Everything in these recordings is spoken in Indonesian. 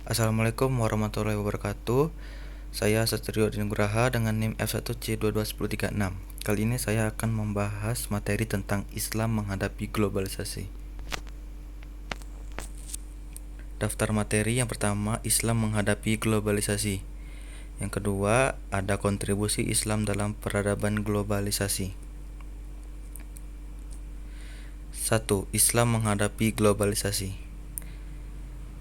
Assalamualaikum warahmatullahi wabarakatuh. Saya Satrio Dinugraha dengan NIM F1C221036. Kali ini saya akan membahas materi tentang Islam menghadapi globalisasi. Daftar materi yang pertama, Islam menghadapi globalisasi. Yang kedua, ada kontribusi Islam dalam peradaban globalisasi. 1. Islam menghadapi globalisasi.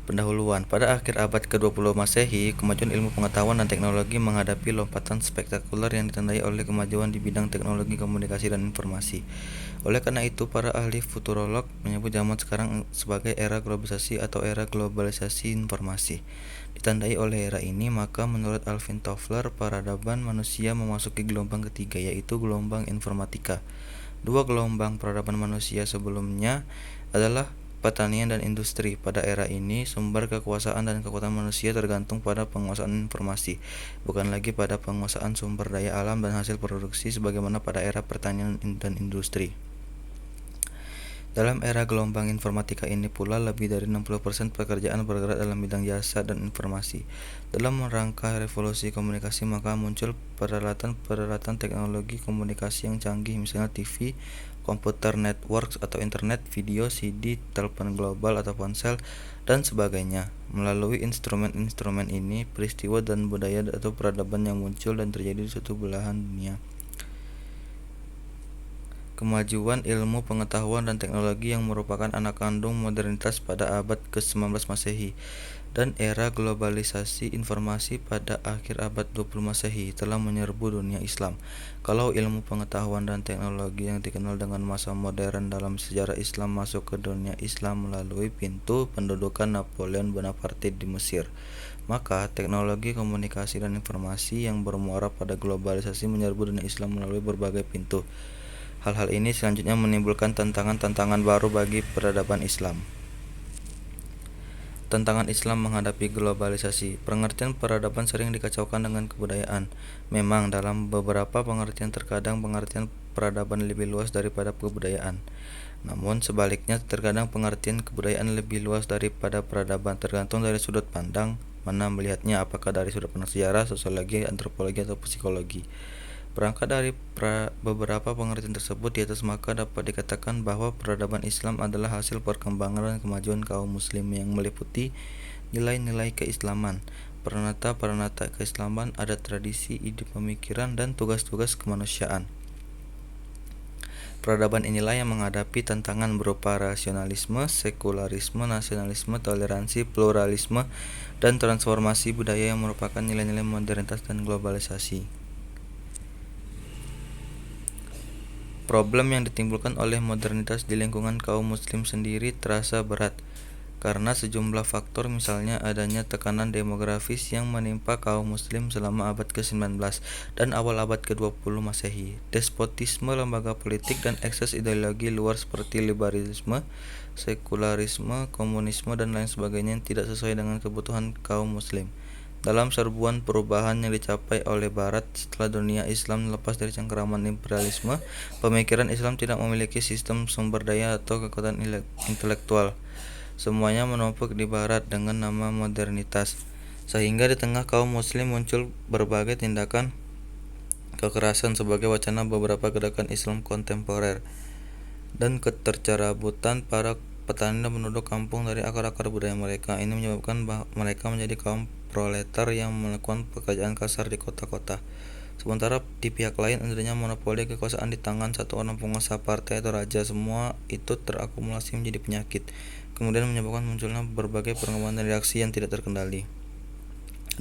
Pendahuluan. Pada akhir abad ke-20 Masehi, kemajuan ilmu pengetahuan dan teknologi menghadapi lompatan spektakuler yang ditandai oleh kemajuan di bidang teknologi komunikasi dan informasi. Oleh karena itu, para ahli futurolog menyebut zaman sekarang sebagai era globalisasi atau era globalisasi informasi. Ditandai oleh era ini, maka menurut Alvin Toffler, peradaban manusia memasuki gelombang ketiga, yaitu gelombang informatika. Dua gelombang peradaban manusia sebelumnya adalah pertanian dan industri. Pada era ini, sumber kekuasaan dan kekuatan manusia tergantung pada penguasaan informasi, bukan lagi pada penguasaan sumber daya alam dan hasil produksi sebagaimana pada era pertanian dan industri. Dalam era gelombang informatika ini pula, lebih dari 60% pekerjaan bergerak dalam bidang jasa dan informasi. Dalam rangka revolusi komunikasi, maka muncul peralatan-peralatan teknologi komunikasi yang canggih, misalnya TV, komputer networks atau internet, video, CD, telepon global atau ponsel, dan sebagainya. Melalui instrumen-instrumen ini, peristiwa dan budaya atau peradaban yang muncul dan terjadi di suatu belahan dunia. Kemajuan ilmu pengetahuan dan teknologi yang merupakan anak kandung modernitas pada abad ke-19 Masehi dan era globalisasi informasi pada akhir abad 20 Masehi telah menyerbu dunia Islam. Kalau ilmu pengetahuan dan teknologi yang dikenal dengan masa modern dalam sejarah Islam masuk ke dunia Islam melalui pintu pendudukan Napoleon Bonaparte di Mesir, maka teknologi komunikasi dan informasi yang bermuara pada globalisasi menyerbu dunia Islam melalui berbagai pintu. Hal-hal ini selanjutnya menimbulkan tantangan-tantangan baru bagi peradaban Islam. Tantangan Islam menghadapi globalisasi. Pengertian peradaban sering dikacaukan dengan kebudayaan. Memang dalam beberapa pengertian terkadang pengertian peradaban lebih luas daripada kebudayaan. Namun sebaliknya, terkadang pengertian kebudayaan lebih luas daripada peradaban, tergantung dari sudut pandang mana melihatnya, apakah dari sudut pandang sejarah, sosiologi, antropologi, atau psikologi. Berangkat dari beberapa pengertian tersebut di atas, maka dapat dikatakan bahwa peradaban Islam adalah hasil perkembangan dan kemajuan kaum muslim yang meliputi nilai-nilai keislaman, peranata-peranata keislaman, adat tradisi, ide pemikiran, dan tugas-tugas kemanusiaan. Peradaban inilah yang menghadapi tantangan berupa rasionalisme, sekularisme, nasionalisme, toleransi, pluralisme, dan transformasi budaya yang merupakan nilai-nilai modernitas dan globalisasi. Problem yang ditimbulkan oleh modernitas di lingkungan kaum muslim sendiri terasa berat, karena sejumlah faktor, misalnya adanya tekanan demografis yang menimpa kaum muslim selama abad ke-19 dan awal abad ke-20 Masehi, despotisme lembaga politik, dan ekses ideologi luar seperti liberalisme, sekularisme, komunisme, dan lain sebagainya yang tidak sesuai dengan kebutuhan kaum muslim. Dalam serbuan perubahan yang dicapai oleh Barat setelah dunia Islam lepas dari cengkeraman imperialisme, pemikiran Islam tidak memiliki sistem sumber daya atau kekuatan intelektual. Semuanya menumpuk di Barat dengan nama modernitas, sehingga di tengah kaum muslim muncul berbagai tindakan kekerasan sebagai wacana beberapa gerakan Islam kontemporer, dan ketercerabutan para petani dan penduduk kampung dari akar-akar budaya mereka. Ini menyebabkan mereka menjadi kaum proletar yang melakukan pekerjaan kasar di kota-kota. Sementara di pihak lain, adanya monopoli kekuasaan di tangan satu orang penguasa partai atau raja. Semua itu terakumulasi menjadi penyakit, kemudian menyebabkan munculnya berbagai perkembangan reaksi yang tidak terkendali.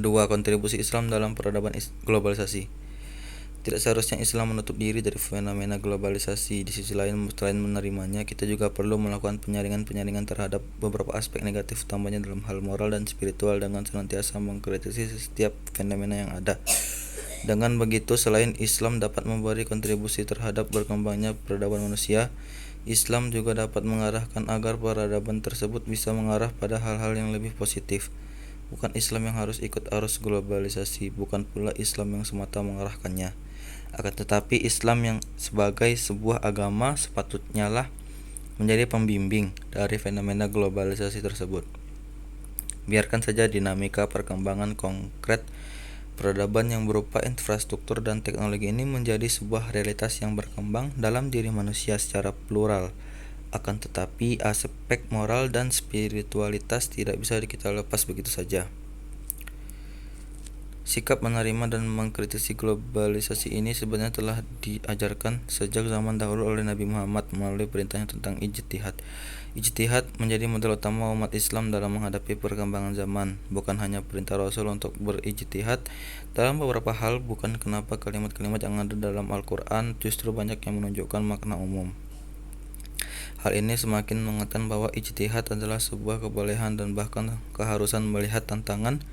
2. Kontribusi Islam dalam peradaban globalisasi. Tidak seharusnya Islam menutup diri dari fenomena globalisasi. Di sisi lain, selain menerimanya, kita juga perlu melakukan penyaringan terhadap beberapa aspek negatif, tambahnya dalam hal moral dan spiritual, dengan senantiasa mengkritisi setiap fenomena yang ada. Dengan begitu, selain Islam dapat memberi kontribusi terhadap berkembangnya peradaban manusia, Islam juga dapat mengarahkan agar peradaban tersebut bisa mengarah pada hal-hal yang lebih positif. Bukan Islam yang harus ikut arus globalisasi, bukan pula Islam yang semata mengarahkannya. Akan tetapi Islam yang sebagai sebuah agama sepatutnya lah menjadi pembimbing dari fenomena globalisasi tersebut. Biarkan saja dinamika perkembangan konkret peradaban yang berupa infrastruktur dan teknologi ini menjadi sebuah realitas yang berkembang dalam diri manusia secara plural. Akan tetapi, aspek moral dan spiritualitas tidak bisa kita lepas begitu saja. Sikap menerima dan mengkritisi globalisasi ini sebenarnya telah diajarkan sejak zaman dahulu oleh Nabi Muhammad melalui perintahnya tentang ijtihad. Ijtihad menjadi model utama umat Islam dalam menghadapi perkembangan zaman, bukan hanya perintah Rasul untuk berijtihad dalam beberapa hal. Bukan kenapa kalimat-kalimat yang ada dalam Al-Quran justru banyak yang menunjukkan makna umum. Hal ini semakin mengingatkan bahwa ijtihad adalah sebuah kebolehan dan bahkan keharusan melihat tantangan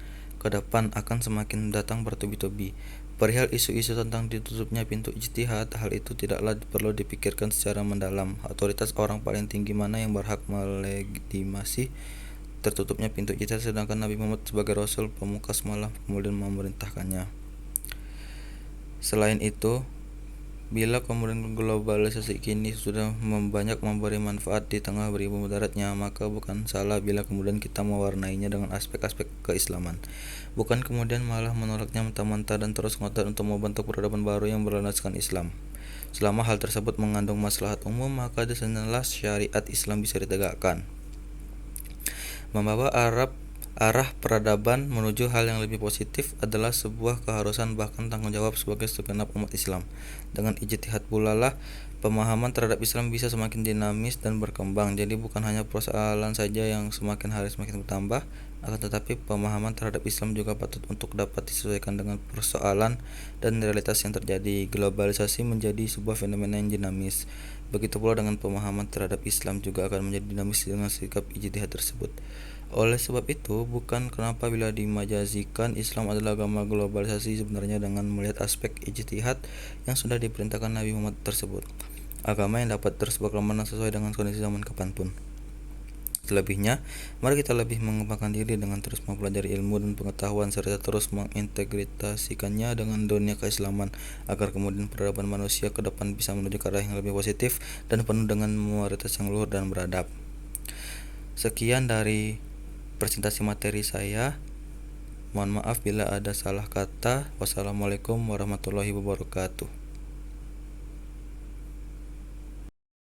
ke depan akan semakin datang bertubi-tubi. Perihal isu-isu tentang ditutupnya pintu ijtihad, hal itu tidaklah perlu dipikirkan secara mendalam. Otoritas orang paling tinggi mana yang berhak melegitimasi tertutupnya pintu ijtihad, sedangkan Nabi Muhammad sebagai Rasul pamungkas malah kemudian memerintahkannya. Selain itu, bila kemudian globalisasi kini sudah banyak memberi manfaat di tengah beribu mudaratnya, maka bukan salah bila kemudian kita mewarnainya dengan aspek-aspek keislaman. Bukan kemudian malah menolaknya mentah-mentah dan terus ngotot untuk membentuk peradaban baru yang berlandaskan Islam. Selama hal tersebut mengandung maslahat umum, maka di sanalah syariat Islam bisa ditegakkan, membawa arah peradaban menuju hal yang lebih positif adalah sebuah keharusan bahkan tanggung jawab sebagai segenap umat Islam. Dengan ijtihad pula lah pemahaman terhadap Islam bisa semakin dinamis dan berkembang. Jadi bukan hanya persoalan saja yang semakin hari semakin bertambah, akan tetapi pemahaman terhadap Islam juga patut untuk dapat disesuaikan dengan persoalan dan realitas yang terjadi. Globalisasi menjadi sebuah fenomena yang dinamis. Begitu pula dengan pemahaman terhadap Islam juga akan menjadi dinamis dengan sikap ijtihad tersebut. Oleh sebab itu, bukan kenapa bila dimajazikan Islam adalah agama globalisasi sebenarnya dengan melihat aspek ijtihad yang sudah diperintahkan Nabi Muhammad tersebut. Agama yang dapat terus berkembang sesuai dengan kondisi zaman kapanpun. Selebihnya, mari kita lebih mengembangkan diri dengan terus mempelajari ilmu dan pengetahuan serta terus mengintegrasikannya dengan dunia keislaman agar kemudian peradaban manusia ke depan bisa menuju ke arah yang lebih positif dan penuh dengan moralitas yang luhur dan beradab. Sekian dari presentasi materi saya. Mohon maaf bila ada salah kata. Wassalamualaikum warahmatullahi wabarakatuh.